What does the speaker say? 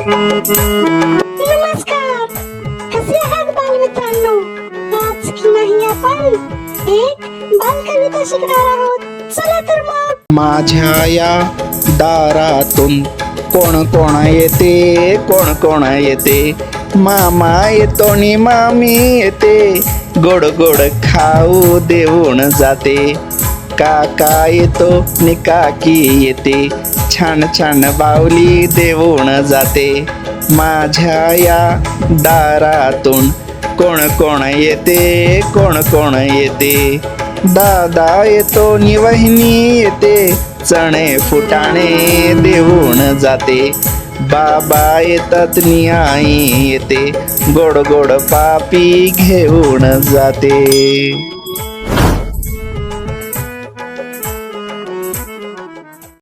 नमस्कार, कसे आहात बालमित्रांनो? आज की नाही आपण एक बालकविता शिकणार आहोत. चला तर मग. माझ्या या दारातून कोण कोण येते, कोण कोण येते, मामा येतो नि मामी येते, गोड गोड खाऊ देऊन जाते, काका येतो नि काकी येते, छान छान बावली देऊन जाते. माझ्या या दारातून कोण कोण येते, कोण कोण येते, दादा येतो नि वहिनी येते, चणे फुटाणे देऊन जाते, बाबा येतात नि आई येते, गोड गोड पापी घेऊन जाते.